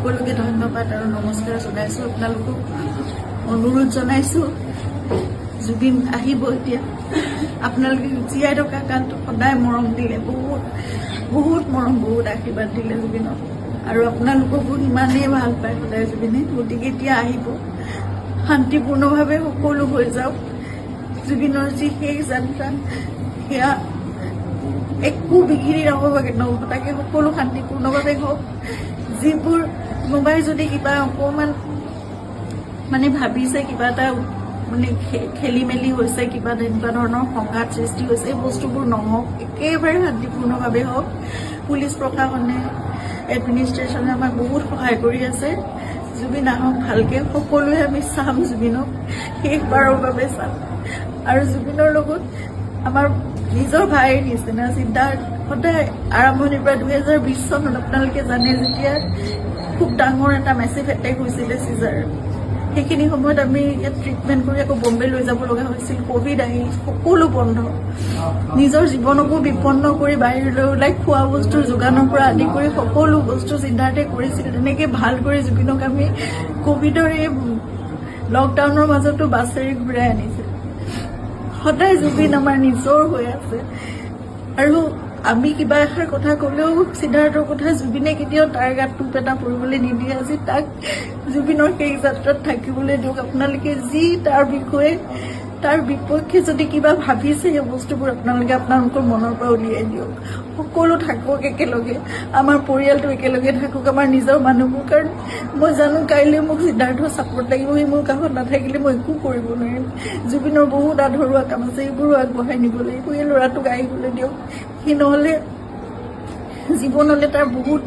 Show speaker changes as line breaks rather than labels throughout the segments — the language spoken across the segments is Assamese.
সকলোকে ধন্যবাদ আৰু নমস্কাৰ জনাইছোঁ। আপোনালোকক অনুৰোধ জনাইছোঁ, জুবিন আহিব এতিয়া। আপোনালোকে জীয়াই থকা কালটো সদায় মৰম দিলে, বহুত বহুত মৰম, বহুত আশীৰ্বাদ দিলে জুবিনক, আৰু আপোনালোককো ইমানেই ভাল পায় সদায় জুবিনে। গতিকে এতিয়া আহিব, শান্তিপূৰ্ণভাৱে সকলো হৈ যাওক। জুবিনৰ যি শেষ যাত্ৰা, সেয়া একো বিঘিনি নঘটাকে সকলো শান্তিপূৰ্ণভাৱে হওক। যিবোৰ কোনোবাই যদি কিবা অকণমান ভাবিছে, কিবা এটা খেলি মেলি হৈছে, কিবা তেনেকুৱা ধৰণৰ সংঘাত সৃষ্টি হৈছে, এই বস্তুবোৰ নহওক, একেবাৰে শান্তিপূৰ্ণভাৱে হওক। পুলিচ প্ৰশাসনে, এডমিনিষ্ট্ৰেশ্যনে আমাক বহুত সহায় কৰি আছে। জুবিন আহক ভালকে, সকলোৱে আমি চাম, জুবিনক শেষবাৰৰ বাবে চাম। আৰু জুবিনৰ লগত আমাৰ নিজৰ ভাইৰ নিচিনা চিন্তাত সদায় আৰম্ভণিৰ পৰা 2020 চনত আপোনালোকে জানে, যেতিয়া খুব ডাঙৰ এটা মেচিভ এটেক হৈছিলে চিজাৰ, সেইখিনি সময়ত আমি ইয়াত ট্ৰিটমেণ্ট কৰি আকৌ বম্বে লৈ যাব লগা হৈছিল। কোভিড আহিল, সকলো বন্ধ, নিজৰ জীৱনকো বিপন্ন কৰি বাহিৰলৈ ওলাই খোৱা বস্তুৰ যোগানৰ পৰা আদি কৰি সকলো বস্তু চিন্তাতে কৰিছিল। তেনেকৈ ভাল কৰি জুবিনক আমি কোভিডৰ এই লকডাউনৰ মাজতো বাছেৰে ঘূৰাই আনিছিল। সদায় জুবিন আমাৰ নিজৰ হৈ আছে। আৰু আমি কিবা এষাৰ কথা ক'লেও সিদ্ধাৰ্থৰ কথা জুবিনে কেতিয়াও তাৰ গাত টোপ এটা পৰিবলৈ নিদিয়ে। আজি তাক জুবিনৰ সেই যাত্ৰাত থাকিবলৈ দিয়ক। আপোনালোকে যি তাৰ বিষয়ে, তাৰ বিপক্ষে যদি কিবা ভাবিছে, সেই বস্তুবোৰ আপোনালোকে আপোনালোকৰ মনৰ পৰা উলিয়াই দিয়ক। সকলো থাকক একেলগে, আমাৰ পৰিয়ালটো একেলগে থাকক, আমাৰ নিজৰ মানুহবোৰ। কাৰণ মই জানো কাইলৈ মোক সিদ্ধাৰ্থৰ ছাপোৰ্ট লাগিব, সি মোৰ কাষত নাথাকিলে মই একো কৰিব নোৱাৰিম। জুবিনৰ বহুত আধৰুৱা কাম আছে, এইবোৰো আগবঢ়াই নিব লাগিব। এই ল'ৰাটোক আহিবলৈ দিয়ক। সি নহ'লে জীৱনলৈ তাৰ বহুত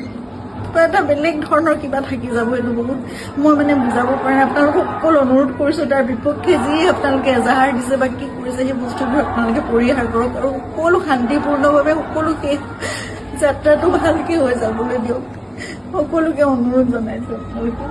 কিবা এটা বেলেগ ধৰণৰ কিবা থাকি যাব। এইটো বহুত মই বুজাব পৰা নাই। আপোনালোকক সকলো অনুৰোধ কৰিছোঁ, তাৰ বিপক্ষে যি আপোনালোকে এজাহাৰ দিছে বা কি কৰিছে, সেই বস্তুবোৰ আপোনালোকে পৰিহাৰ কৰক আৰু সকলো শান্তিপূৰ্ণভাৱে সকলো শেষ যাত্ৰাটো ভালকৈ হৈ যাবলৈ দিয়ক। সকলোকে অনুৰোধ জনাইছোঁ আপোনালোকে।